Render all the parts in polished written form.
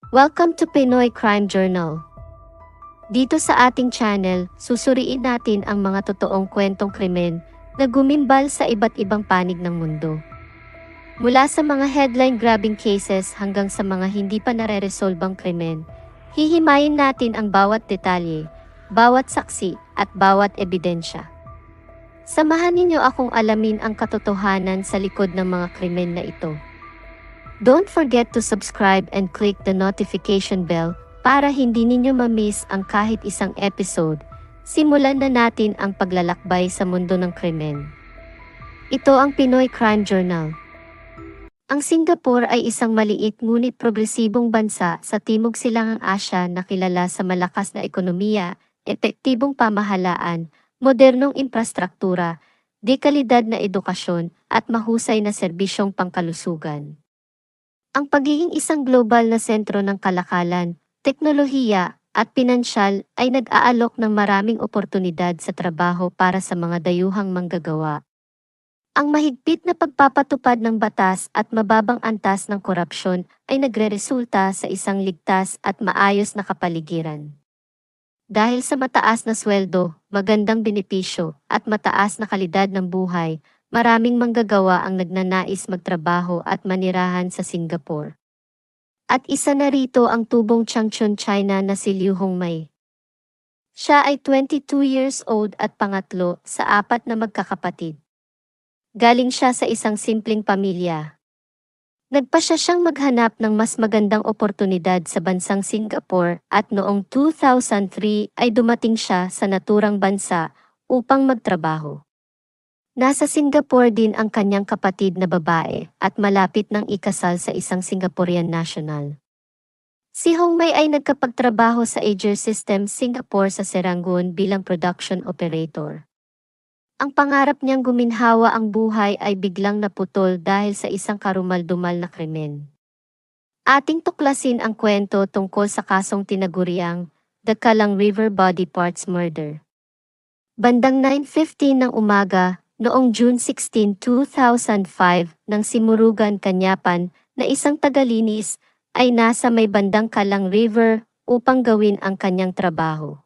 Welcome to Pinoy Crime Journal. Dito sa ating channel, susuriin natin ang mga totoong kwentong krimen na gumimbal sa iba't ibang panig ng mundo. Mula sa mga headline-grabbing cases hanggang sa mga hindi pa nare-resolbang krimen, hihimayin natin ang bawat detalye, bawat saksi, at bawat ebidensya. Samahan ninyo akong alamin ang katotohanan sa likod ng mga krimen na ito. Don't forget to subscribe and click the notification bell para hindi ninyo ma-miss ang kahit isang episode. Simulan na natin ang paglalakbay sa mundo ng krimen. Ito ang Pinoy Crime Journal. Ang Singapore ay isang maliit ngunit progresibong bansa sa Timog Silangang Asya na kilala sa malakas na ekonomiya, epektibong pamahalaan, modernong infrastruktura, dekalidad na edukasyon, at mahusay na serbisyong pangkalusugan. Ang pagiging isang global na sentro ng kalakalan, teknolohiya, at pinansyal ay nag-aalok ng maraming oportunidad sa trabaho para sa mga dayuhang manggagawa. Ang mahigpit na pagpapatupad ng batas at mababang antas ng korupsyon ay nagreresulta sa isang ligtas at maayos na kapaligiran. Dahil sa mataas na sweldo, magandang benepisyo, at mataas na kalidad ng buhay, maraming manggagawa ang nagnanais magtrabaho at manirahan sa Singapore. At isa na rito ang tubong Changchun, China na si Liu Hongmei. Siya ay 22 years old at pangatlo sa 4 na magkakapatid. Galing siya sa isang simpleng pamilya. Nagpasya siyang maghanap ng mas magandang oportunidad sa bansang Singapore at noong 2003 ay dumating siya sa naturang bansa upang magtrabaho. Nasa Singapore din ang kanyang kapatid na babae at malapit nang ikasal sa isang Singaporean national. Si Hongmei ay nagkapagtrabaho sa Aegir Systems Singapore sa Serangoon bilang production operator. Ang pangarap niyang guminhawa ang buhay ay biglang naputol dahil sa isang karumal-dumal na krimen. Ating tuklasin ang kwento tungkol sa kasong tinaguriang The Kallang River Body Parts Murder. Bandang 9:15 ng umaga, noong June 16, 2005, nang si Murugan Kanyapan na isang tagalinis ay nasa may bandang Kallang River upang gawin ang kanyang trabaho.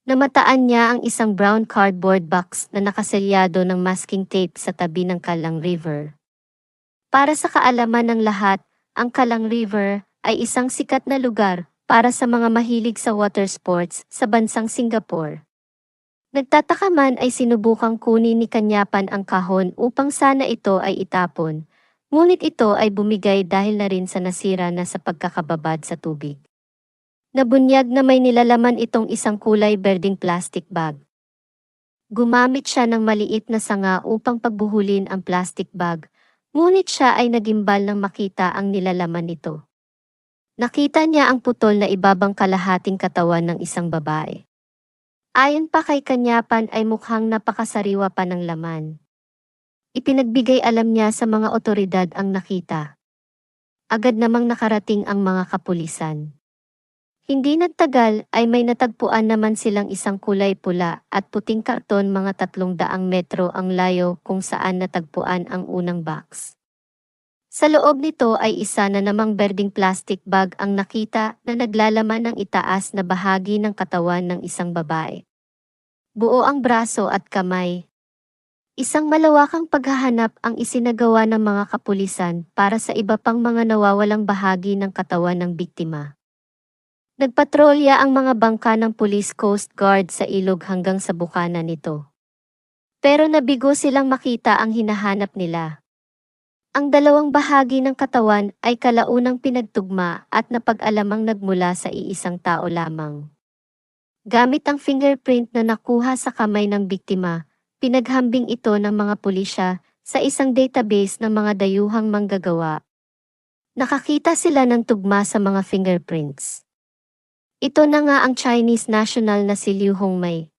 Namataan niya ang isang brown cardboard box na nakaselyado ng masking tape sa tabi ng Kallang River. Para sa kaalaman ng lahat, ang Kallang River ay isang sikat na lugar para sa mga mahilig sa water sports sa bansang Singapore. Nagtataka man ay sinubukang kunin ni Kanyapan ang kahon upang sana ito ay itapon, ngunit ito ay bumigay dahil na rin sa nasira na sa pagkakababad sa tubig. Nabunyag na may nilalaman itong isang kulay berdeng plastic bag. Gumamit siya ng maliit na sanga upang pagbuhulin ang plastic bag, ngunit siya ay nagimbal nang makita ang nilalaman nito. Nakita niya ang putol na ibabang kalahating katawan ng isang babae. Ayon pa kay Kanyapan ay mukhang napakasariwa pa ng laman. Ipinagbigay alam niya sa mga otoridad ang nakita. Agad namang nakarating ang mga kapulisan. Hindi nagtagal ay may natagpuan naman silang isang kulay pula at puting karton mga 300 metro ang layo kung saan natagpuan ang unang box. Sa loob nito ay isa na namang berdeng plastic bag ang nakita na naglalaman ng itaas na bahagi ng katawan ng isang babae. Buo ang braso at kamay. Isang malawakang paghahanap ang isinagawa ng mga kapulisan para sa iba pang mga nawawalang bahagi ng katawan ng biktima. Nagpatrolya ang mga bangka ng Police Coast Guard sa ilog hanggang sa bukana nito. Pero nabigo silang makita ang hinahanap nila. Ang dalawang bahagi ng katawan ay kalaunang pinagtugma at napag-alamang nagmula sa iisang tao lamang. Gamit ang fingerprint na nakuha sa kamay ng biktima, pinaghambing ito ng mga pulisya sa isang database ng mga dayuhang manggagawa. Nakakita sila ng tugma sa mga fingerprints. Ito na nga ang Chinese national na si Liu Hongmei.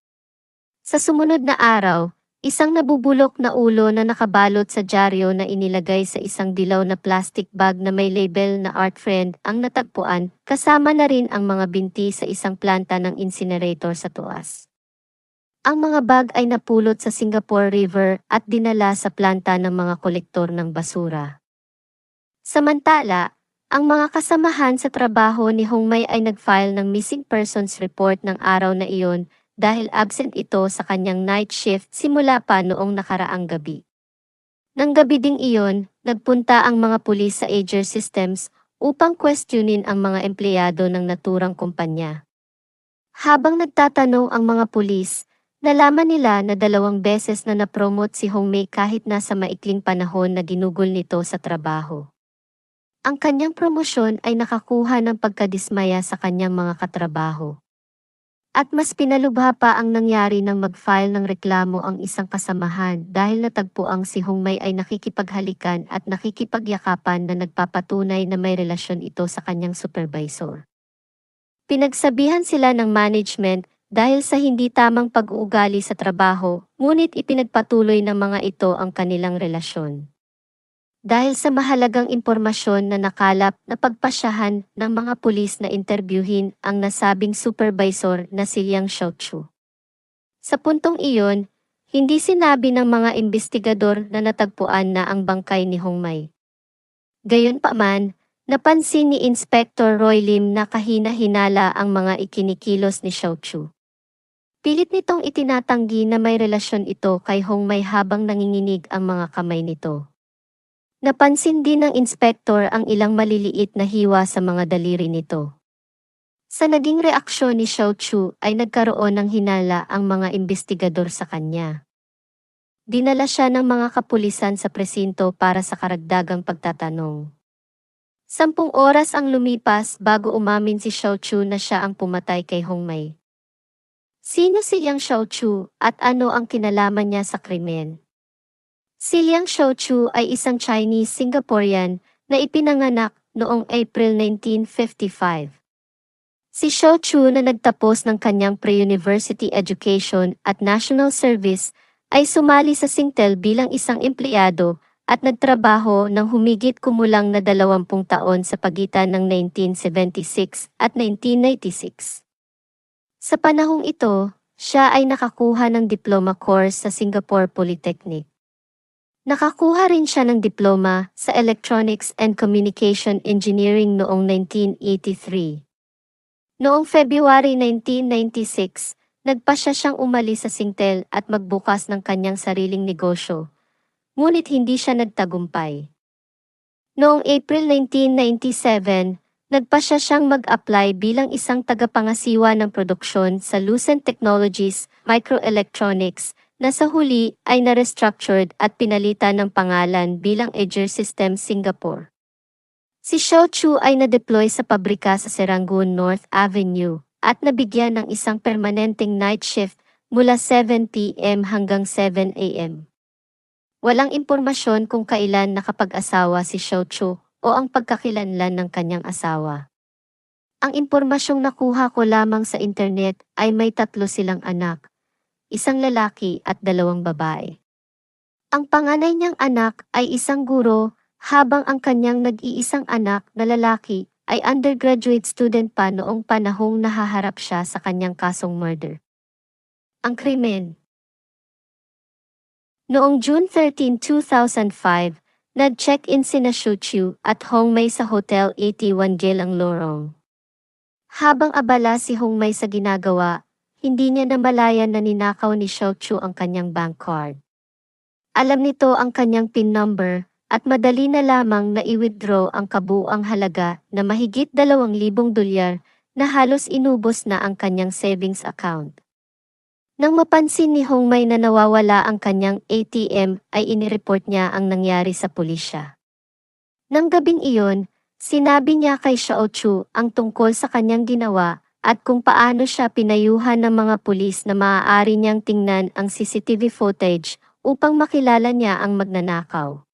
Sa sumunod na araw, isang nabubulok na ulo na nakabalot sa dyaryo na inilagay sa isang dilaw na plastic bag na may label na Art Friend ang natagpuan, kasama na rin ang mga binti sa isang planta ng incinerator sa Tuas. Ang mga bag ay napulot sa Singapore River at dinala sa planta ng mga kolektor ng basura. Samantala, Ang mga kasamahan sa trabaho ni Hongmei ay nag-file ng missing persons report ng araw na iyon dahil absent ito sa kanyang night shift simula pa noong nakaraang gabi. Nang gabi ding iyon, nagpunta ang mga pulis sa Aegir Systems upang questionin ang mga empleyado ng naturang kumpanya. Habang nagtatanong ang mga pulis, nalaman nila na 2 beses na na-promote si Hongmei kahit nasa maikling panahon na ginugol nito sa trabaho. Ang kanyang promosyon ay nakakuha ng pagkadismaya sa kanyang mga katrabaho. At mas pinalubha pa ang nangyari nang mag-file ng reklamo ang isang kasamahan dahil natagpuang si Hongmei ay nakikipaghalikan at nakikipagyakapan na nagpapatunay na may relasyon ito sa kanyang supervisor. Pinagsabihan sila ng management dahil sa hindi tamang pag-uugali sa trabaho, ngunit ipinagpatuloy ng mga ito ang kanilang relasyon. Dahil sa mahalagang impormasyon na nakalap na pagpasyahan ng mga pulis na interbyuhin ang nasabing supervisor na si Liang Xiaochu. Sa puntong iyon, hindi sinabi ng mga investigador na natagpuan na ang bangkay ni Hongmei. Gayunpaman, napansin ni Inspector Roy Lim na kahina-hinala ang mga ikinikilos ni Xiaochu. Pilit nitong itinatanggi na may relasyon ito kay Hongmei habang nanginginig ang mga kamay nito. Napansin din ng inspektor ang ilang maliliit na hiwa sa mga daliri nito. Sa naging reaksyon ni Xiaochu ay nagkaroon ng hinala ang mga investigador sa kanya. Dinala siya ng mga kapulisan sa presinto para sa karagdagang pagtatanong. 10 oras ang lumipas bago umamin si Xiaochu na siya ang pumatay kay Hongmei. Sino si Liang Xiaochu at ano ang kinalaman niya sa krimen? Si Liang Xiaochu ay isang Chinese-Singaporean na ipinanganak noong April 1955. Si Xiaochu na nagtapos ng kanyang pre-university education at national service ay sumali sa Singtel bilang isang empleyado at nagtrabaho ng humigit kumulang na 20 taon sa pagitan ng 1976 at 1996. Sa panahong ito, siya ay nakakuha ng diploma course sa Singapore Polytechnic. Nakakuha rin siya ng diploma sa Electronics and Communication Engineering noong 1983. Noong February 1996, nagpasya siyang umalis sa Singtel at magbukas ng kanyang sariling negosyo, ngunit hindi siya nagtagumpay. Noong April 1997, nagpasya siyang mag-apply bilang isang tagapangasiwa ng produksyon sa Lucent Technologies Microelectronics, na sa huli ay na-restructured at pinalitan ng pangalan bilang Aegir Systems Singapore. Si Xiaochu ay na-deploy sa pabrika sa Serangoon North Avenue at nabigyan ng isang permanenteng night shift mula 7 p.m. hanggang 7 a.m. Walang impormasyon kung kailan nakapag-asawa si Xiaochu o ang pagkakilanlan ng kanyang asawa. Ang impormasyong nakuha ko lamang sa internet ay may 3 silang anak. Isang lalaki at 2 babae. Ang panganay niyang anak ay isang guro, habang ang kanyang nag-iisang anak na lalaki ay undergraduate student pa noong panahong nahaharap siya sa kanyang kasong murder. Ang krimen. Noong June 13, 2005, nag-check-in sina Xiaochu at Hongmei sa Hotel 81 Geylang Lorong. Habang abala si Hongmei sa ginagawa, hindi niya namalayan na ninakaw ni Xiaochu ang kanyang bank card. Alam nito ang kanyang PIN number at madali na lamang na i-withdraw ang kabuuang halaga na mahigit $2,000 na halos inubos na ang kanyang savings account. Nang mapansin ni Hongmei na nawawala ang kanyang ATM ay inireport niya ang nangyari sa pulisya. Nang gabing iyon, sinabi niya kay Xiaochu ang tungkol sa kanyang ginawa at kung paano siya pinayuhan ng mga pulis na maaari niyang tingnan ang CCTV footage upang makilala niya ang magnanakaw.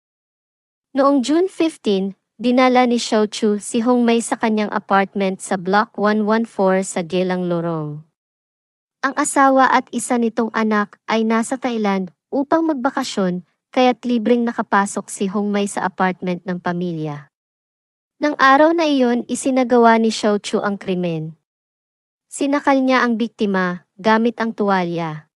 Noong June 15, dinala ni Xiaochu si Hongmei sa kanyang apartment sa Block 114 sa Geylang Lorong. Ang asawa at isa nitong anak ay nasa Thailand upang magbakasyon, kaya't libreng nakapasok si Hongmei sa apartment ng pamilya. Nang araw na iyon, isinagawa ni Xiaochu ang krimen. Sinakal niya ang biktima gamit ang tuwalya.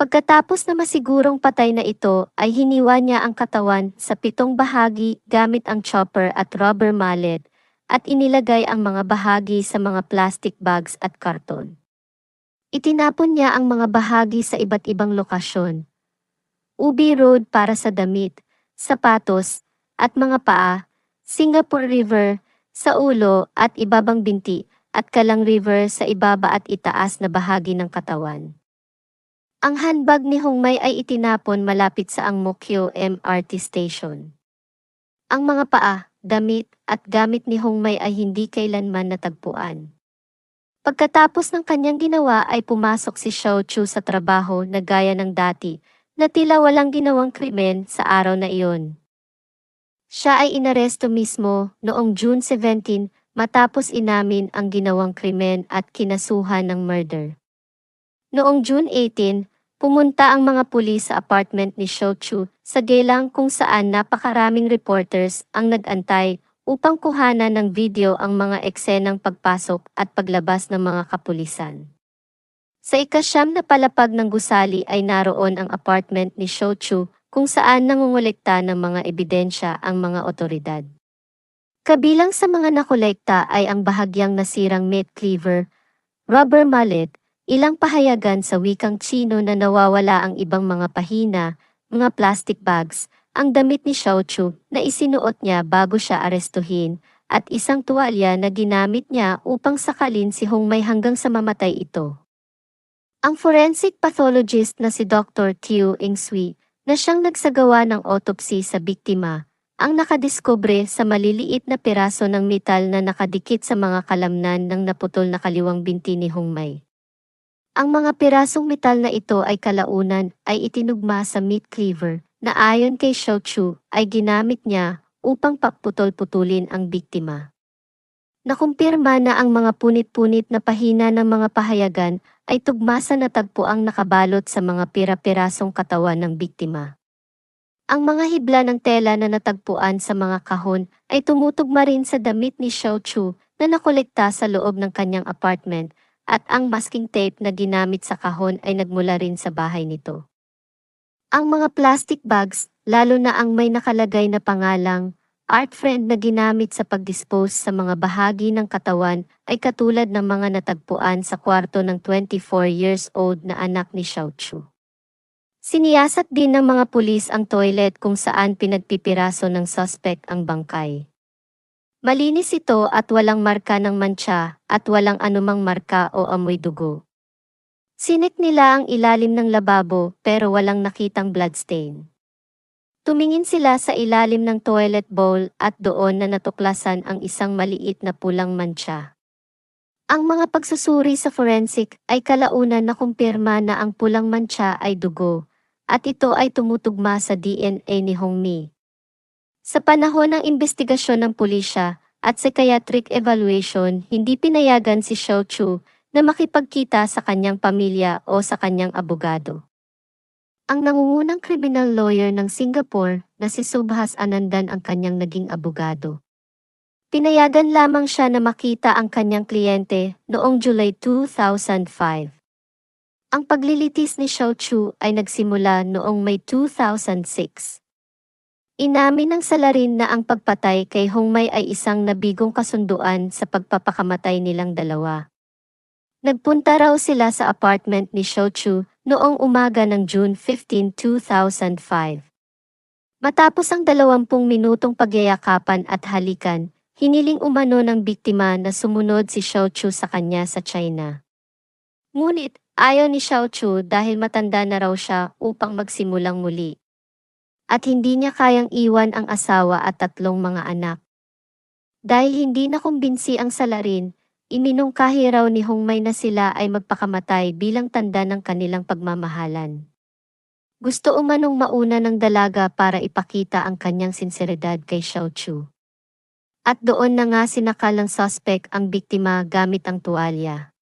Pagkatapos na masigurong patay na ito, ay hiniwa niya ang katawan sa 7 bahagi gamit ang chopper at rubber mallet, at inilagay ang mga bahagi sa mga plastic bags at karton. Itinapon niya ang mga bahagi sa iba't ibang lokasyon. Ubi Road para sa damit, sapatos, at mga paa, Singapore River, sa ulo at ibabang binti, at Kalang River sa ibaba at itaas na bahagi ng katawan. Ang handbag ni Hongmai ay itinapon malapit sa Ang Mo Kio MRT Station. Ang mga paa, damit, at gamit ni Hongmai ay hindi kailanman natagpuan. Pagkatapos ng kanyang ginawa ay pumasok si Xiao Chu sa trabaho na gaya ng dati, na tila walang ginawang krimen sa araw na iyon. Siya ay inaresto mismo noong June 17 matapos inamin ang ginawang krimen at kinasuhan ng murder. Noong June 18, pumunta ang mga pulis sa apartment ni Xiao Chu sa Geylang kung saan napakaraming reporters ang nag-antay upang kuhanan ng video ang mga eksenang pagpasok at paglabas ng mga kapulisan. Sa ika-9 na palapag ng gusali ay naroon ang apartment ni Xiao Chu kung saan nangungulekta ng mga ebidensya ang mga otoridad. Kabilang sa mga nakolekta ay ang bahagyang nasirang meat cleaver, rubber mallet, ilang pahayagan sa wikang Tsino na nawawala ang ibang mga pahina, mga plastic bags, ang damit ni Xiao Chu na isinuot niya bago siya arestuhin, at isang tuwalya na ginamit niya upang sakalin si Hongmai hanggang sa mamatay ito. Ang forensic pathologist na si Dr. Tiu Ingsui, na siyang nagsagawa ng autopsy sa biktima, ang nakadiskubre sa maliliit na piraso ng metal na nakadikit sa mga kalamnan ng naputol na kaliwang binti ni Hongmai. Ang mga pirasong metal na ito ay kalaunan ay itinugma sa meat cleaver na ayon kay Xiao Chu ay ginamit niya upang paputol-putulin ang biktima. Nakumpirma na ang mga punit-punit na pahina ng mga pahayagan ay tugma sa natagpuang nakabalot sa mga pira-pirasong katawan ng biktima. Ang mga hibla ng tela na natagpuan sa mga kahon ay tumutugma rin sa damit ni Xiao Chu na nakolekta sa loob ng kanyang apartment, at ang masking tape na ginamit sa kahon ay nagmula rin sa bahay nito. Ang mga plastic bags, lalo na ang may nakalagay na pangalang Art Friend na ginamit sa pag-dispose sa mga bahagi ng katawan ay katulad ng mga natagpuan sa kwarto ng 24 years old na anak ni Xiao Chu. Siniyasat din ng mga pulis ang toilet kung saan pinagpipiraso ng suspect ang bangkay. Malinis ito at walang marka ng mantsa at walang anumang marka o amoy dugo. Sinik nila ang ilalim ng lababo pero walang nakitang bloodstain. Tumingin sila sa ilalim ng toilet bowl at doon na natuklasan ang isang maliit na pulang mantsa. Ang mga pagsusuri sa forensic ay kalaunan na kumpirma na ang pulang mantsa ay dugo, at ito ay tumutugma sa DNA ni Hongmai. Sa panahon ng investigasyon ng pulisya at psychiatric evaluation, hindi pinayagan si Xiao Chu na makipagkita sa kanyang pamilya o sa kanyang abogado. Ang nangungunang criminal lawyer ng Singapore na si Subhas Anandan ang kanyang naging abogado. Pinayagan lamang siya na makita ang kanyang kliyente noong July 2005. Ang paglilitis ni Xiao Chu ay nagsimula noong May 2006. Inamin ng salarin na ang pagpatay kay Hongmai ay isang nabigong kasunduan sa pagpapakamatay nilang dalawa. Nagpunta raw sila sa apartment ni Xiao Chu noong umaga ng June 15, 2005. Matapos ang 20 minutong pagyayakapan at halikan, hiniling umano ng biktima na sumunod si Xiao Chu sa kanya sa China. Ngunit, ayaw ni Xiao Chu dahil matanda na raw siya upang magsimulang muli. At hindi niya kayang iwan ang asawa at 3 mga anak. Dahil hindi nakumbinsi ang salarin, iminungkahi raw ni Hongmai na sila ay magpakamatay bilang tanda ng kanilang pagmamahalan. Gusto umanong mauna ng dalaga para ipakita ang kanyang sinseridad kay Xiao Chu. At doon na nga sinakalang suspect ang biktima gamit ang tuwalya.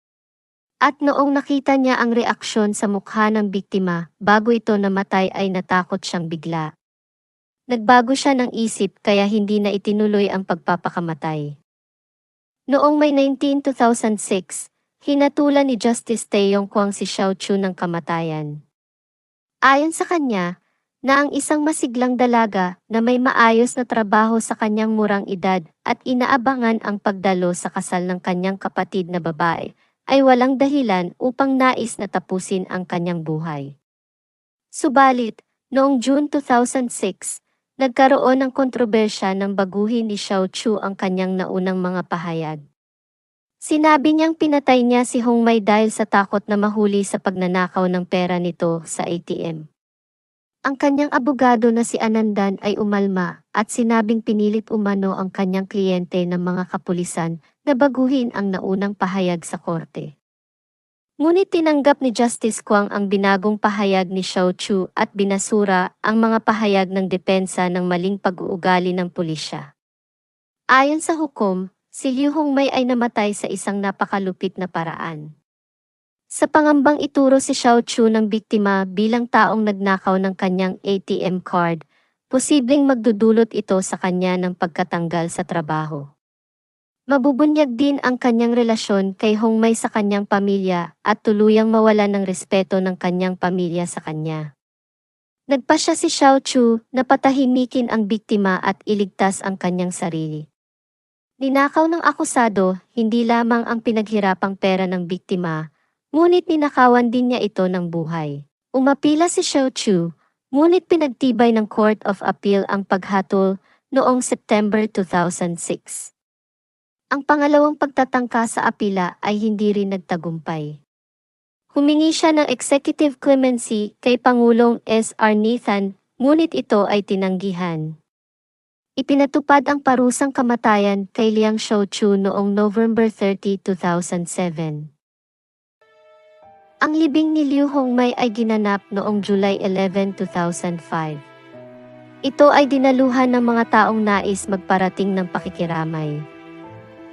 At noong nakita niya ang reaksyon sa mukha ng biktima bago ito namatay ay natakot siyang bigla. Nagbago siya ng isip kaya hindi na itinuloy ang pagpapakamatay. Noong May 19, 2006, hinatulan ni Justice Tae Yong Kwang si Xiao Chu ng kamatayan. Ayon sa kanya, na ang isang masiglang dalaga na may maayos na trabaho sa kanyang murang edad at inaabangan ang pagdalo sa kasal ng kanyang kapatid na babae, ay walang dahilan upang nais na tapusin ang kanyang buhay. Subalit, noong June 2006, nagkaroon ng kontrobersya nang baguhin ni Xiao Chu ang kanyang naunang mga pahayag. Sinabi niyang pinatay niya si Hong Mai dahil sa takot na mahuli sa pagnanakaw ng pera nito sa ATM. Ang kanyang abogado na si Anandan ay umalma at sinabing pinilit umano ang kanyang kliyente ng mga kapulisan na baguhin ang naunang pahayag sa korte. Ngunit tinanggap ni Justice Kwang ang binagong pahayag ni Xiao Chu at binasura ang mga pahayag ng depensa ng maling pag-uugali ng pulisya. Ayon sa hukom, si Liu Hongmei ay namatay sa isang napakalupit na paraan. Sa pangambang ituro si Xiao Chu ng biktima bilang taong nagnakaw ng kanyang ATM card, posibleng magdudulot ito sa kanya ng pagkatanggal sa trabaho. Mabubunyag din ang kanyang relasyon kay Hongmei sa kanyang pamilya at tuluyang mawalan ng respeto ng kanyang pamilya sa kanya. Nagpasya si Xiao Chu na patahimikin ang biktima at iligtas ang kanyang sarili. Ninakaw ng akusado, hindi lamang ang pinaghirapang pera ng biktima, ngunit ninakawan din niya ito ng buhay. Umapila si Xiao Chu, ngunit pinagtibay ng Court of Appeal ang paghatol noong September 2006. Ang pangalawang pagtatangka sa apila ay hindi rin nagtagumpay. Humingi siya ng executive clemency kay Pangulong S.R. Nathan, ngunit ito ay tinanggihan. Ipinatupad ang parusang kamatayan kay Liang Xiaochu noong November 30, 2007. Ang libing ni Liu Hongmei ay ginanap noong July 11, 2005. Ito ay dinaluhan ng mga taong nais magparating ng pakikiramay.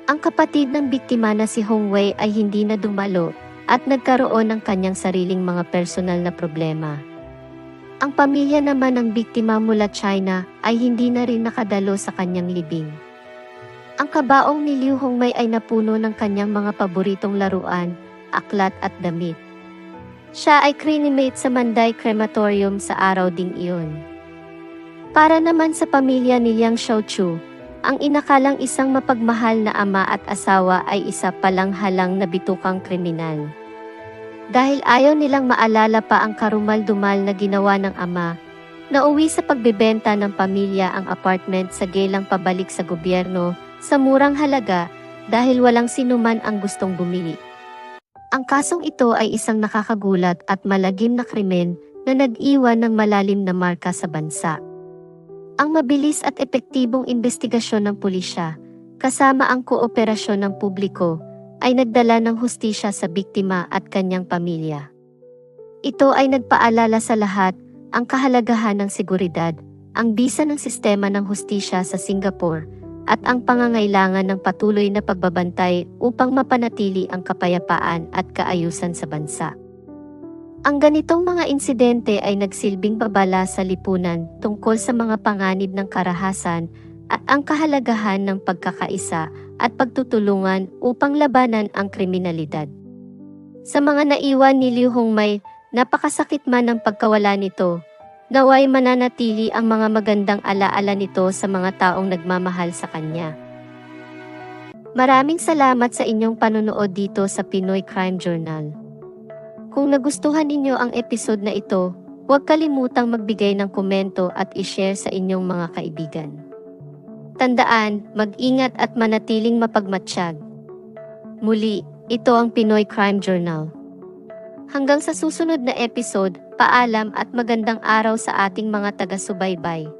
Ang kapatid ng biktima na si Hongwei ay hindi na dumalo at nagkaroon ng kanyang sariling mga personal na problema. Ang pamilya naman ng biktima mula China ay hindi na rin nakadalo sa kanyang libing. Ang kabaong ni Liu Hongmei ay napuno ng kanyang mga paboritong laruan, aklat at damit. Siya ay cremate sa Manday Crematorium sa araw ding iyon. Para naman sa pamilya ni Liang Xiaochu, ang inakalang isang mapagmahal na ama at asawa ay isa palang halang na bitukang kriminal. Dahil ayaw nilang maalala pa ang karumal-dumal na ginawa ng ama, nauwi sa pagbebenta ng pamilya ang apartment sa gelang pabalik sa gobyerno sa murang halaga dahil walang sinuman ang gustong bumili. Ang kasong ito ay isang nakakagulat at malagim na krimen na nag-iwan ng malalim na marka sa bansa. Ang mabilis at epektibong investigasyon ng pulisya, kasama ang kooperasyon ng publiko, ay nagdala ng hustisya sa biktima at kanyang pamilya. Ito ay nagpaalala sa lahat ang kahalagahan ng seguridad, ang bisa ng sistema ng hustisya sa Singapore, at ang pangangailangan ng patuloy na pagbabantay upang mapanatili ang kapayapaan at kaayusan sa bansa. Ang ganitong mga insidente ay nagsilbing babala sa lipunan tungkol sa mga panganib ng karahasan at ang kahalagahan ng pagkakaisa at pagtutulungan upang labanan ang kriminalidad. Sa mga naiwan ni Liu Hongmei, napakasakit man ang pagkawala nito, naway mananatili ang mga magandang alaala nito sa mga taong nagmamahal sa kanya. Maraming salamat sa inyong panonood dito sa Pinoy Crime Journal. Kung nagustuhan ninyo ang episode na ito, huwag kalimutang magbigay ng komento at i-share sa inyong mga kaibigan. Tandaan, mag-ingat at manatiling mapagmatsyag. Muli, ito ang Pinoy Crime Journal. Hanggang sa susunod na episode, paalam at magandang araw sa ating mga taga-subaybay.